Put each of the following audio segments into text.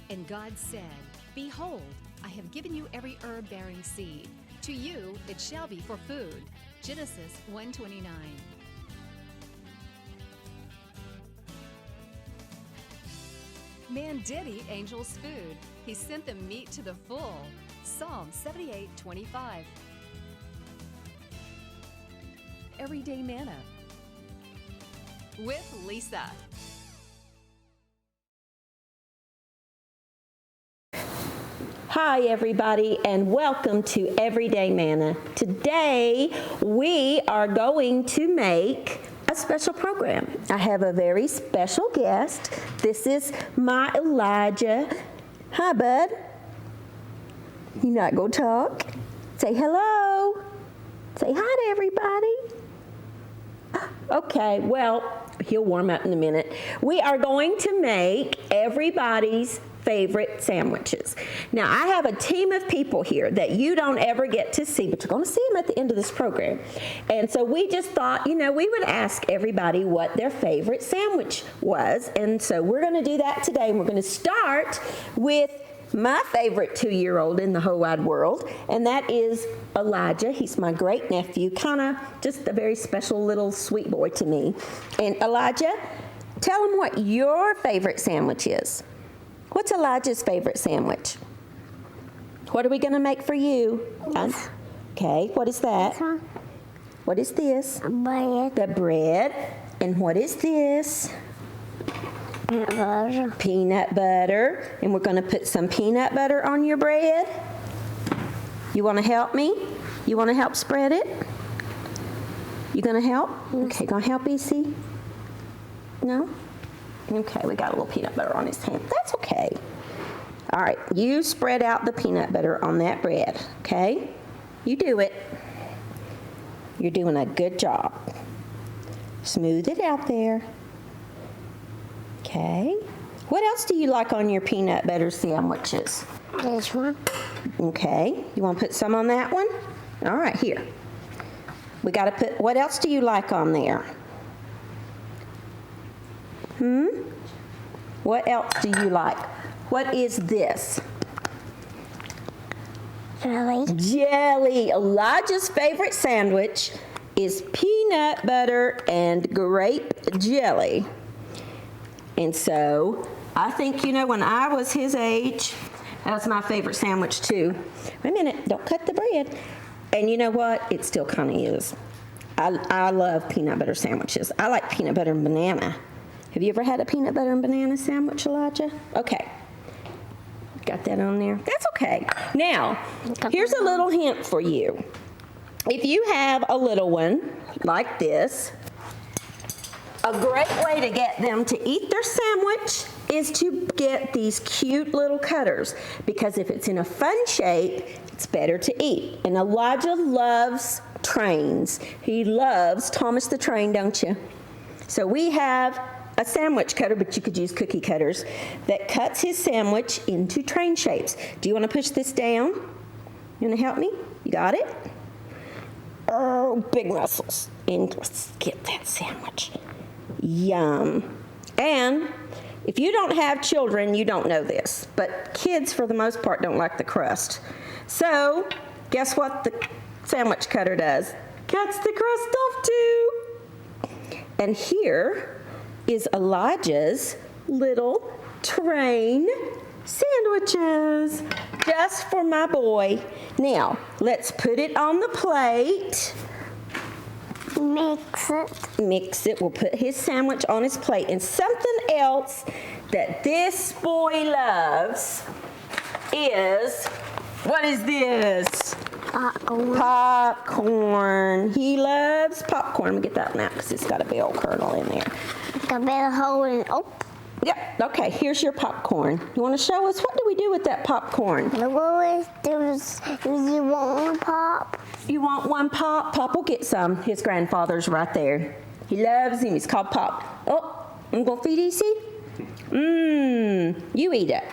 And God said, Behold, I have given you every herb-bearing seed. To you it shall be for food. Genesis 1:29. Man did eat angels' food. He sent them meat to the full. Psalm 78:25. Everyday Manna with Lisa. Hi everybody, and welcome to Everyday Manna. Today we are going to make a special program. I have a very special guest. This is my Elijah. Hi, bud. You not gonna talk? Say hello. Say hi to everybody. Okay, well, he'll warm up in a minute. We are going to make everybody's favorite sandwiches. Now, I have a team of people here that you don't ever get to see, but you're going to see them at the end of this program. And so we just thought, we would ask everybody what their favorite sandwich was. And so we're going to do that today. And we're going to start with my favorite 2-year-old in the whole wide world, and that is Elijah. He's my great nephew, kind of just a very special little sweet boy to me. And Elijah, tell him what your favorite sandwich is. What's Elijah's favorite sandwich? What are we going to make for you? Okay, what is that? What is this? Bread. The bread. And what is this? Peanut butter. Peanut butter. And we're going to put some peanut butter on your bread. You want to help me? You want to help spread it? You going to help? Okay, going to help EC? No? Okay, we got a little peanut butter on his hand. That's okay. All right, you spread out the peanut butter on that bread, okay? You do it. You're doing a good job. Smooth it out there. Okay. What else do you like on your peanut butter sandwiches? This one. Okay. You want to put some on that one? All right, here. We got to put, what else do you like on there? What else do you like? What is this? Jelly. Jelly. Elijah's favorite sandwich is peanut butter and grape jelly. And so, I think, when I was his age, that was my favorite sandwich too. Wait a minute, don't cut the bread. And you know what? It still kind of is. I love peanut butter sandwiches. I like peanut butter and banana. Have you ever had a peanut butter and banana sandwich, Elijah? Okay. Got that on there? That's okay. Now, here's a little hint for you. If you have a little one like this, a great way to get them to eat their sandwich is to get these cute little cutters, because if it's in a fun shape, it's better to eat. And Elijah loves trains. He loves Thomas the Train, don't you? So we have a sandwich cutter, but you could use cookie cutters, that cuts his sandwich into train shapes. Do you want to push this down? You want to help me? You got it? Oh, big muscles. And let's get that sandwich. Yum. And if you don't have children, you don't know this, but kids, for the most part, don't like the crust. So, guess what the sandwich cutter does? Cuts the crust off too. And here is Elijah's little train sandwiches, just for my boy. Now, let's put it on the plate. Mix it. We'll put his sandwich on his plate. And something else that this boy loves is, what is this? Popcorn. He loves popcorn. Let me get that one out because it's got a bell kernel in there. Got a bell hole in it. Oh. Yep. Okay, here's your popcorn. You want to show us, what do we do with that popcorn? Do you want one pop? You want one pop? Pop will get some. His grandfather's right there. He loves him. He's called Pop. Oh, I'm going to feed EC? You eat it.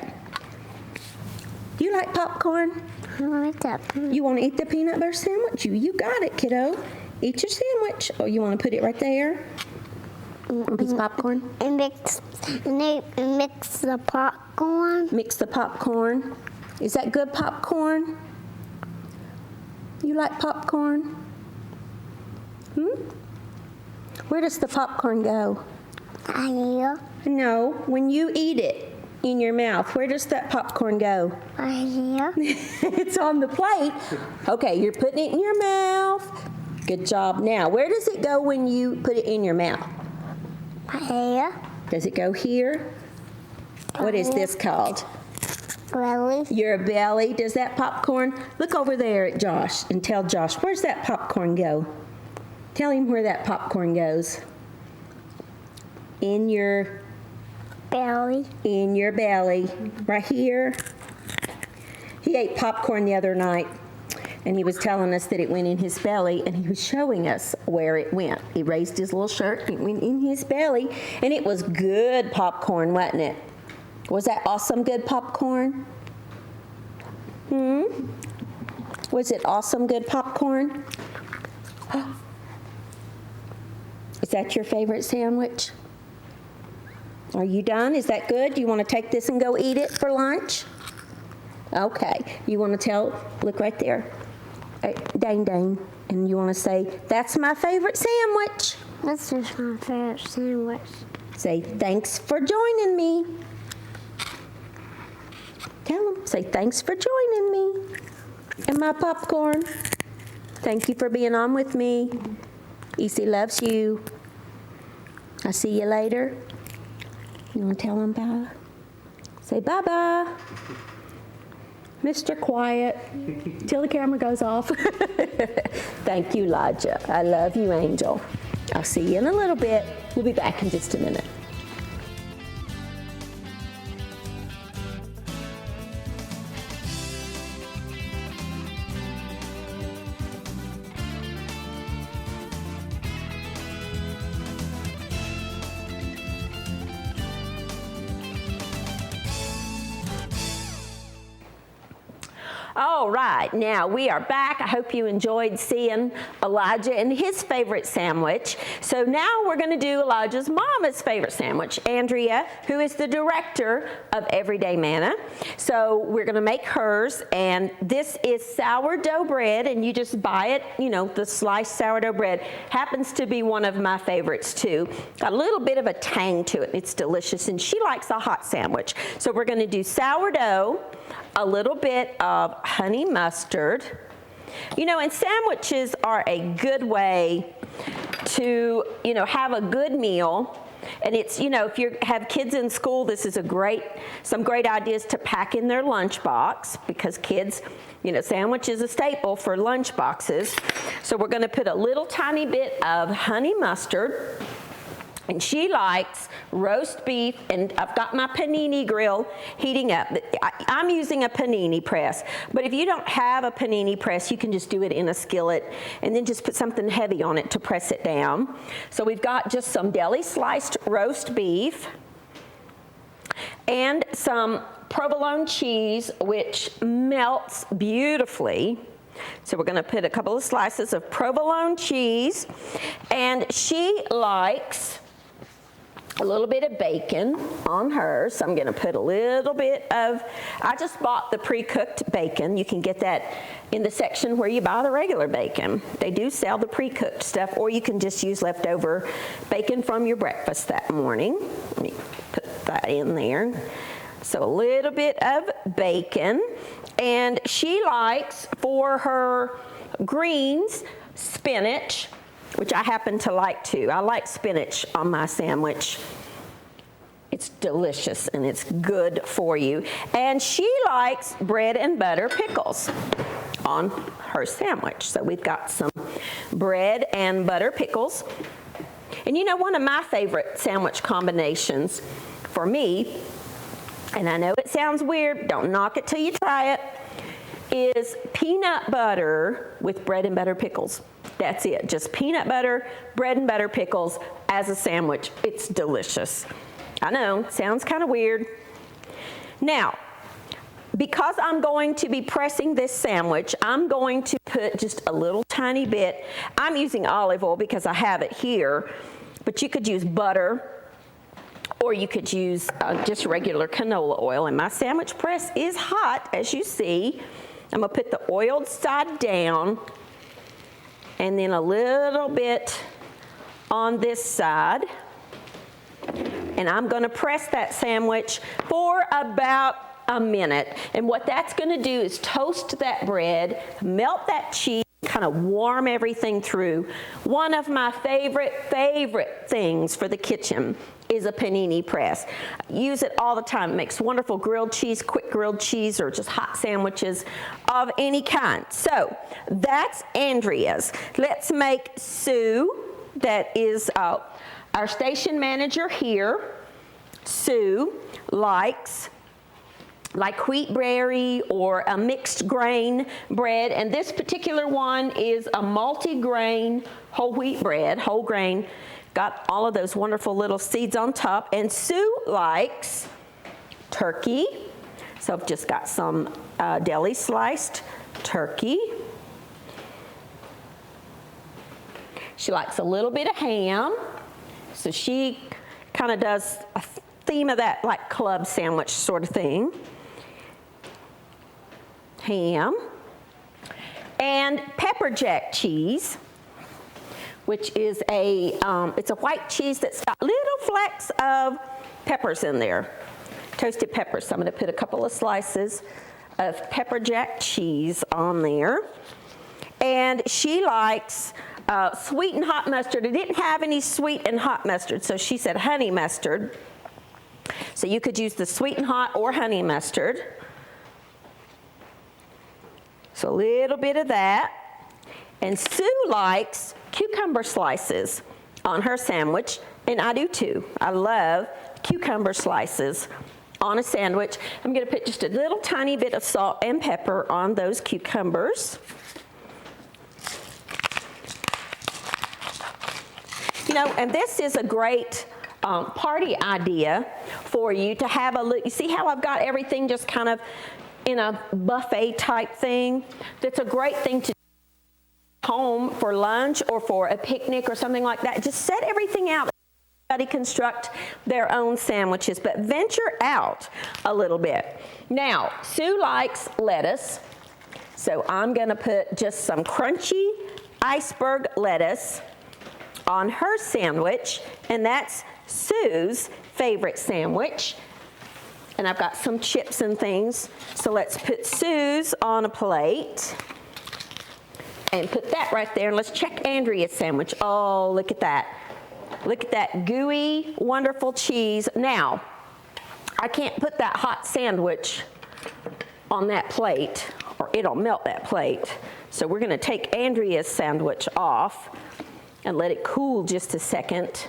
Do you like popcorn? I like that. You want to eat the peanut butter sandwich? You got it, kiddo. Eat your sandwich. Oh, you want to put it right there? One piece of popcorn? And mix the popcorn. Mix the popcorn. Is that good popcorn? You like popcorn? Where does the popcorn go? Here. No, when you eat it in your mouth, where does that popcorn go? Here. It's on the plate. Okay, you're putting it in your mouth. Good job. Now, where does it go when you put it in your mouth? Here. Does it go here? What is this called? Belly. Your belly. Does that popcorn, look over there at Josh and tell Josh, where's that popcorn go? Tell him where that popcorn goes. In your Belly. In your belly, right here. He ate popcorn the other night, and he was telling us that it went in his belly, and he was showing us where it went. He raised his little shirt, and it went in his belly, and it was good popcorn, wasn't it? Was that awesome good popcorn? Was it awesome good popcorn? Is that your favorite sandwich? Are you done? Is that good? Do you want to take this and go eat it for lunch? Okay. You want to tell, look right there. Dang, dang. And you want to say, that's my favorite sandwich. This is my favorite sandwich. Say, thanks for joining me. Tell them, say, thanks for joining me. And my popcorn. Thank you for being on with me. Easy loves you. I'll see you later. You want to tell them bye? Say bye-bye. Mr. Quiet, till the camera goes off. Thank you, Elijah. I love you, Angel. I'll see you in a little bit. We'll be back in just a minute. All right, now we are back. I hope you enjoyed seeing Elijah and his favorite sandwich. So now we're going to do Elijah's mama's favorite sandwich, Andrea, who is the director of Everyday Manna. So we're going to make hers, and this is sourdough bread, and you just buy it, you know, the sliced sourdough bread. Happens to be one of my favorites too. Got a little bit of a tang to it. It's delicious, and she likes a hot sandwich. So we're going to do sourdough, a little bit of honey mustard. You know, and sandwiches are a good way to, you know, have a good meal. And it's, you know, if you have kids in school, this is some great ideas to pack in their lunchbox, because kids, you know, sandwich is a staple for lunch boxes. So we're going to put a little tiny bit of honey mustard. And she likes roast beef, and I've got my panini grill heating up. I'm using a panini press, but if you don't have a panini press, you can just do it in a skillet and then just put something heavy on it to press it down. So we've got just some deli sliced roast beef and some provolone cheese, which melts beautifully. So we're going to put a couple of slices of provolone cheese, and she likes a little bit of bacon on hers. So I'm going to put a little bit of, I just bought the pre-cooked bacon. You can get that in the section where you buy the regular bacon. They do sell the pre-cooked stuff, or you can just use leftover bacon from your breakfast that morning. Let me put that in there. So a little bit of bacon. And she likes, for her greens, spinach, which I happen to like too. I like spinach on my sandwich. It's delicious and it's good for you. And she likes bread and butter pickles on her sandwich. So we've got some bread and butter pickles. And you know, one of my favorite sandwich combinations for me, and I know it sounds weird, don't knock it till you try it, is peanut butter with bread and butter pickles. That's it, just peanut butter, bread and butter pickles as a sandwich. It's delicious. I know, sounds kind of weird. Now, because I'm going to be pressing this sandwich, I'm going to put just a little tiny bit. I'm using olive oil because I have it here. but you could use butter, or you could use just regular canola oil. And my sandwich press is hot, as you see. I'm gonna put the oiled side down, and then a little bit on this side. And I'm gonna press that sandwich for about a minute. And what that's gonna do is toast that bread, melt that cheese, kind of warm everything through. One of my favorite things for the kitchen is a panini press. I use it all the time. It makes wonderful grilled cheese, quick grilled cheese, or just hot sandwiches of any kind. So that's Andrea's. Let's make Sue, that is our station manager here. Sue likes like wheatberry or a mixed grain bread, and this particular one is a multi-grain whole wheat bread, whole grain, got all of those wonderful little seeds on top. And Sue likes turkey, so I've just got some deli sliced turkey. She likes a little bit of ham, so she kind of does a theme of that like club sandwich sort of thing. Ham and pepper jack cheese, which is it's a white cheese that's got little flecks of peppers in there, toasted peppers. So I'm going to put a couple of slices of pepper jack cheese on there. And she likes sweet and hot mustard. It didn't have any sweet and hot mustard, so she said honey mustard. So you could use the sweet and hot or honey mustard. So a little bit of that. And Sue likes cucumber slices on her sandwich, and I do too. I love cucumber slices on a sandwich. I'm going to put just a little tiny bit of salt and pepper on those cucumbers. You know, and this is a great party idea for you to have a look. You see how I've got everything just kind of in a buffet type thing? That's a great thing to do home for lunch or for a picnic or something like that. Just set everything out. Everybody construct their own sandwiches, but venture out a little bit. Now, Sue likes lettuce, so I'm going to put just some crunchy iceberg lettuce on her sandwich, and that's Sue's favorite sandwich. And I've got some chips and things, so let's put Sue's on a plate and put that right there, and let's check Andrea's sandwich. Oh, look at that. Look at that gooey, wonderful cheese. Now, I can't put that hot sandwich on that plate, or it'll melt that plate. So we're gonna take Andrea's sandwich off and let it cool just a second.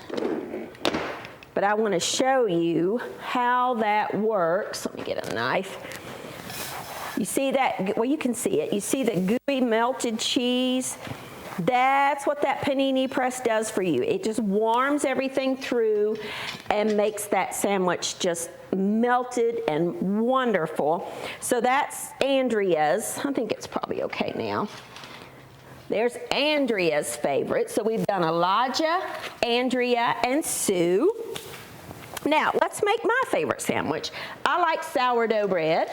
But I want to show you how that works. Let me get a knife. You see that? Well, you can see it. You see the gooey melted cheese? That's what that panini press does for you. It just warms everything through and makes that sandwich just melted and wonderful. So that's Andrea's. I think it's probably okay now. There's Andrea's favorite. So we've done Elijah, Andrea, and Sue. Now, let's make my favorite sandwich. I like sourdough bread,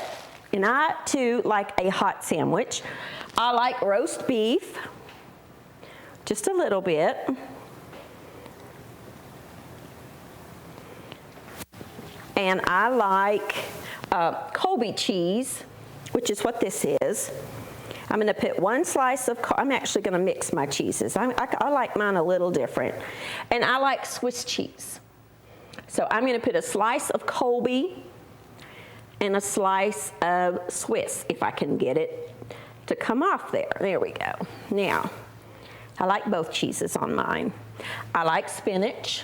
and I, too, like a hot sandwich. I like roast beef, just a little bit. And I like Colby cheese, which is what this is. I'm going to put one slice of, I'm actually going to mix my cheeses. I like mine a little different. And I like Swiss cheese. So I'm going to put a slice of Colby and a slice of Swiss, if I can get it to come off there. There we go. Now, I like both cheeses on mine. I like spinach.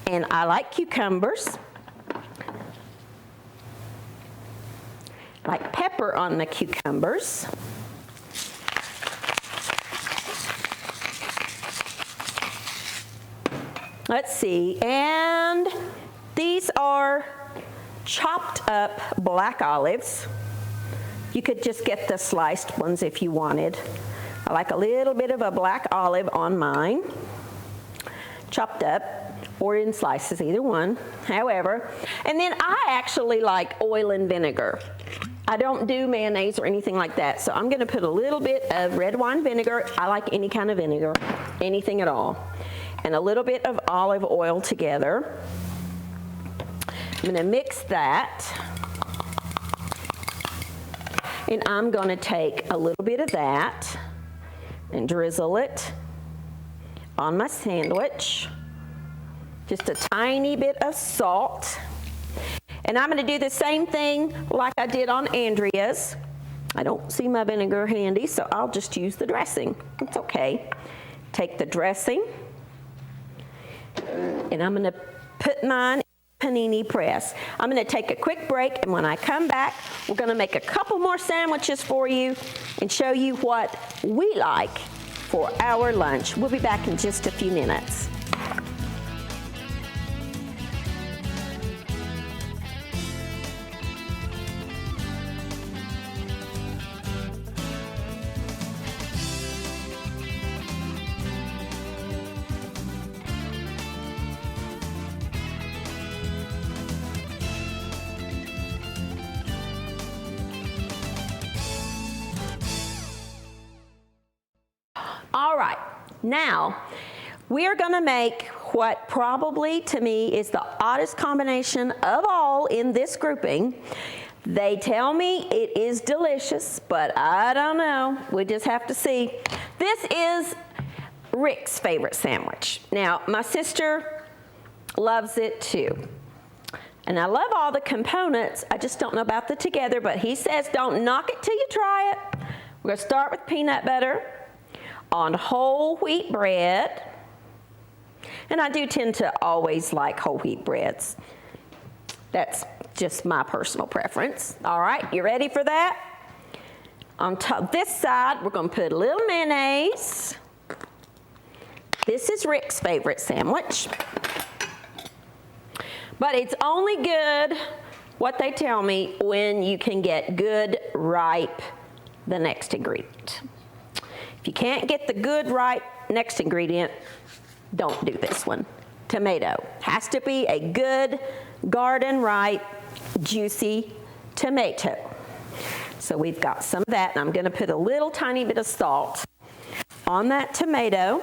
And I like cucumbers. I like pepper on the cucumbers. Let's see, and these are chopped up black olives. You could just get the sliced ones if you wanted. I like a little bit of a black olive on mine, chopped up, or in slices, either one, however. And then I actually like oil and vinegar. I don't do mayonnaise or anything like that, so I'm gonna put a little bit of red wine vinegar. I like any kind of vinegar, anything at all. And a little bit of olive oil together. I'm gonna mix that. And I'm gonna take a little bit of that and drizzle it on my sandwich. Just a tiny bit of salt. And I'm gonna do the same thing like I did on Andrea's. I don't see my vinegar handy, so I'll just use the dressing. It's okay. Take the dressing, and I'm gonna put mine in the panini press. I'm gonna take a quick break, and when I come back, we're gonna make a couple more sandwiches for you and show you what we like for our lunch. We'll be back in just a few minutes. All right, now we are gonna make what probably to me is the oddest combination of all in this grouping. They tell me it is delicious, but I don't know. We just have to see. This is Rick's favorite sandwich. Now, my sister loves it too. And I love all the components. I just don't know about the together, but he says don't knock it till you try it. We're gonna start with peanut butter on whole wheat bread. And I do tend to always like whole wheat breads. That's just my personal preference. All right, you ready for that? On top this side, we're gonna put a little mayonnaise. This is Rick's favorite sandwich. But it's only good, what they tell me, when you can get good, ripe, the next ingredient. If you can't get the good, ripe next ingredient, don't do this one. Tomato. Has to be a good, garden ripe, juicy tomato. So we've got some of that, and I'm gonna put a little tiny bit of salt on that tomato.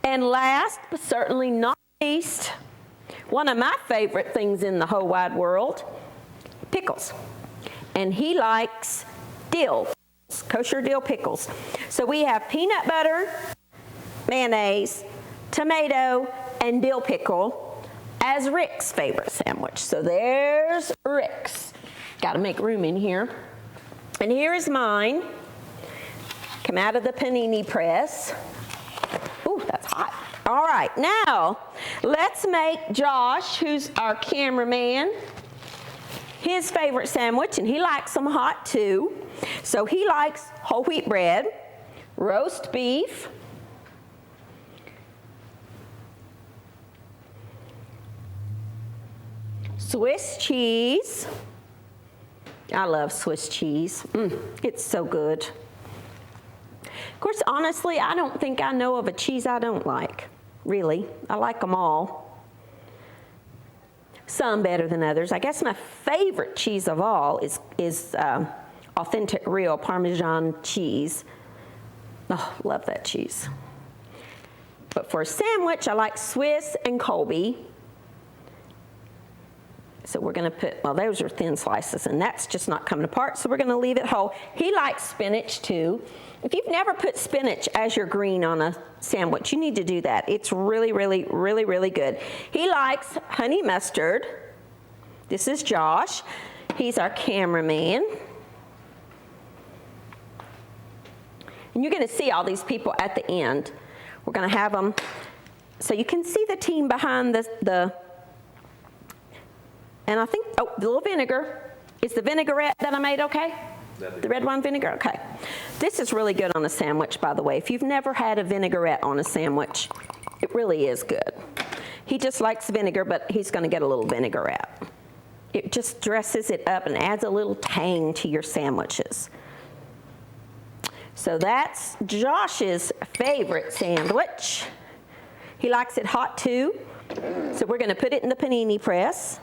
And last, but certainly not least, one of my favorite things in the whole wide world, pickles. And he likes dill, kosher dill pickles. So we have peanut butter, mayonnaise, tomato, and dill pickle as Rick's favorite sandwich. So there's Rick's. Got to make room in here. And here is mine. Come out of the panini press. Ooh, that's hot. All right, now let's make Josh, who's our cameraman, his favorite sandwich, and he likes them hot too. So he likes whole wheat bread, roast beef, Swiss cheese. I love Swiss cheese. It's so good. Of course, honestly, I don't think I know of a cheese I don't like, really. I like them all. Some better than others. I guess my favorite cheese of all is authentic real Parmesan cheese. Oh, love that cheese. But for a sandwich, I like Swiss and Colby. So we're gonna put, well, those are thin slices, and that's just not coming apart, so we're gonna leave it whole. He likes spinach too. If you've never put spinach as your green on a sandwich, you need to do that. It's really, really, really, really good. He likes honey mustard. This is Josh. He's our cameraman. And you're gonna see all these people at the end. We're gonna have them, so you can see the team behind the and I think, oh, the little vinegar. Is the vinaigrette that I made okay? The red wine vinegar, okay. This is really good on a sandwich, by the way. If you've never had a vinaigrette on a sandwich, it really is good. He just likes vinegar, but he's gonna get a little vinaigrette. It just dresses it up and adds a little tang to your sandwiches. So that's Josh's favorite sandwich. He likes it hot too. So we're going to put it in the panini press.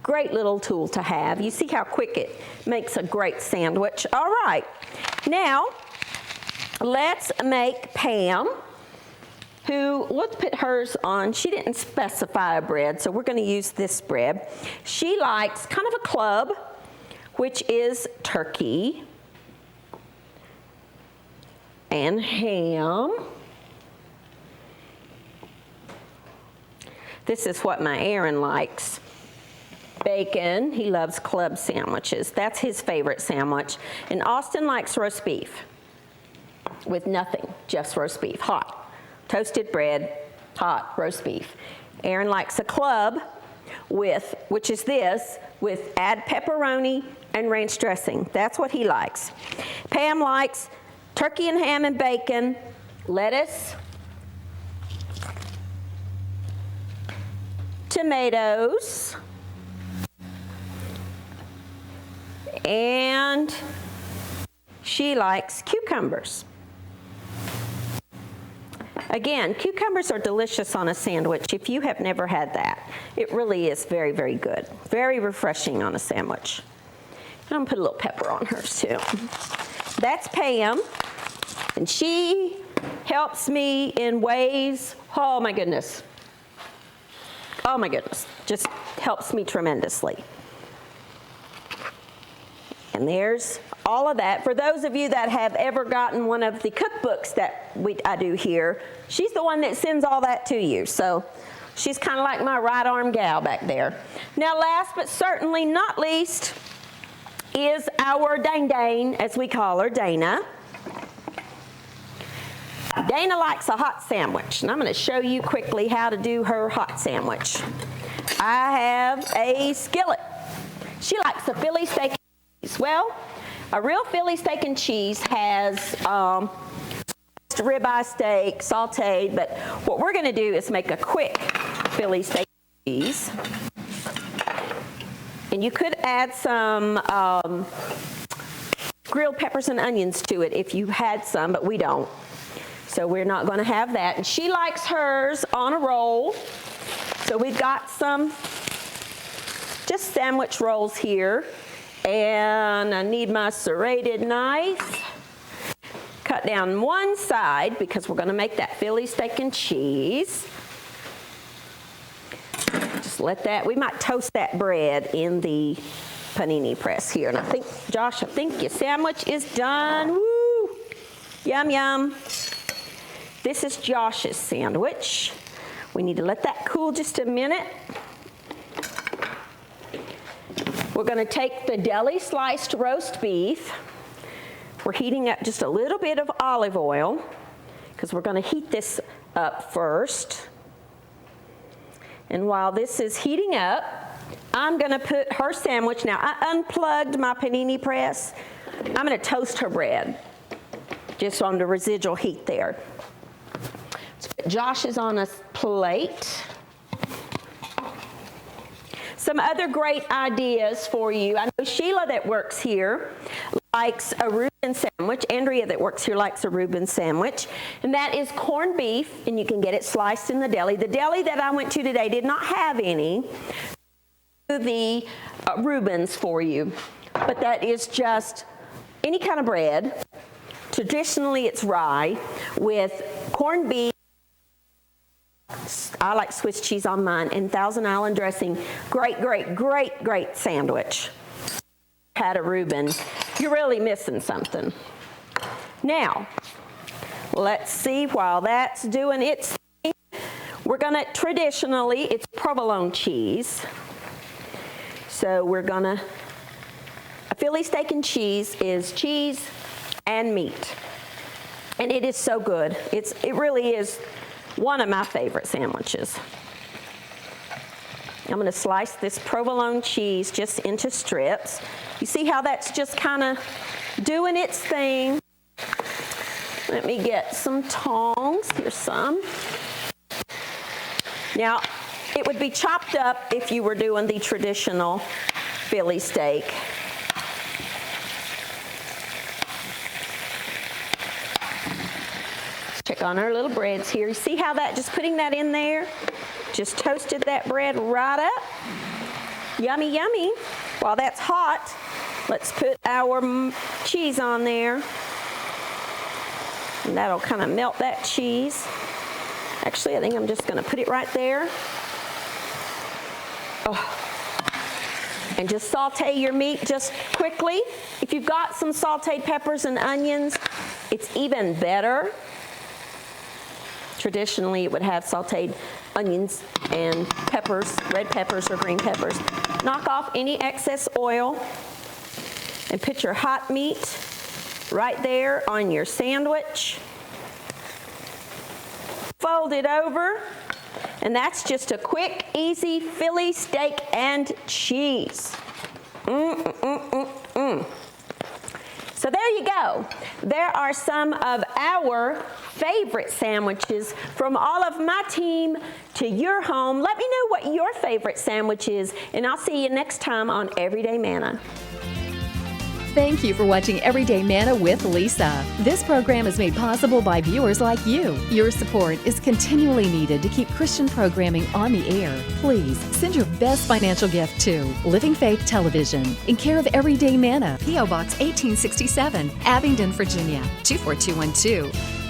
Great little tool to have. You see how quick it makes a great sandwich. All right, now let's make Pam, who, let's put hers on. She didn't specify a bread, so we're going to use this bread. She likes kind of a club, which is turkey and ham. This is what my Aaron likes. Bacon, he loves club sandwiches. That's his favorite sandwich. And Austin likes roast beef with nothing, just roast beef, hot. Toasted bread, hot roast beef. Aaron likes a club with, which is this, with add pepperoni and ranch dressing. That's what he likes. Pam likes turkey and ham and bacon, lettuce, tomatoes, and she likes cucumbers. Again, cucumbers are delicious on a sandwich if you have never had that. It really is very, very good. Very refreshing on a sandwich. I'm gonna put a little pepper on hers too. That's Pam, and she helps me in ways, oh my goodness, just helps me tremendously. And there's all of that. For those of you that have ever gotten one of the cookbooks that I do here, she's the one that sends all that to you. So she's kind of like my right arm gal back there. Now last but certainly not least is our Dane, as we call her, Dana. Dana likes a hot sandwich, and I'm going to show you quickly how to do her hot sandwich. I have a skillet. She likes a Philly steak and cheese. Well, a real Philly steak and cheese has ribeye steak, sauteed, but what we're going to do is make a quick Philly steak and cheese. And you could add some grilled peppers and onions to it if you had some, but we don't. So we're not going to have that. And she likes hers on a roll. So we've got some just sandwich rolls here. And I need my serrated knife. Cut down one side because we're going to make that Philly steak and cheese. Just let that, we might toast that bread in the panini press here. And I think, Josh, I think your sandwich is done. Woo! Yum, yum. This is Josh's sandwich. We need to let that cool just a minute. We're going to take the deli sliced roast beef. We're heating up just a little bit of olive oil because we're going to heat this up first. And while this is heating up, I'm going to put her sandwich. Now, I unplugged my panini press. I'm going to toast her bread just on the residual heat there. Josh is on a plate. Some other great ideas for you. I know Sheila that works here likes a Reuben sandwich. Andrea that works here likes a Reuben sandwich. And that is corned beef, and you can get it sliced in the deli. The deli that I went to today did not have any. The Reubens for you. But that is just any kind of bread. Traditionally it's rye with corned beef. I like Swiss cheese on mine and Thousand Island dressing. Great, great, great, great sandwich. Had a Reuben. You're really missing something. Now, let's see while that's doing its thing. We're gonna, traditionally, it's provolone cheese. So we're gonna, a Philly steak and cheese is cheese and meat. And it is so good. It really is one of my favorite sandwiches. I'm going to slice this provolone cheese just into strips. You see how that's just kind of doing its thing. Let me get some tongs. Here's some. Now, it would be chopped up if you were doing the traditional Philly steak. on our little breads here. You see how that, just putting that in there, just toasted that bread right up. Yummy, yummy. While that's hot, let's put our cheese on there. And that'll kind of melt that cheese. Actually, I think I'm just going to put it right there. Oh. And just saute your meat just quickly. If you've got some sauteed peppers and onions, it's even better. Traditionally, it would have sauteed onions and peppers, red peppers or green peppers. Knock off any excess oil and put your hot meat right there on your sandwich. Fold it over. And that's just a quick, easy Philly steak and cheese. So there you go. There are some of our favorite sandwiches from all of my team to your home. Let me know what your favorite sandwich is, and I'll see you next time on Everyday Manna. Thank you for watching Everyday Manna with Lisa. This program is made possible by viewers like you. Your support is continually needed to keep Christian programming on the air. Please send your best financial gift to Living Faith Television in care of Everyday Manna, P.O. Box 1867, Abingdon, Virginia 24212.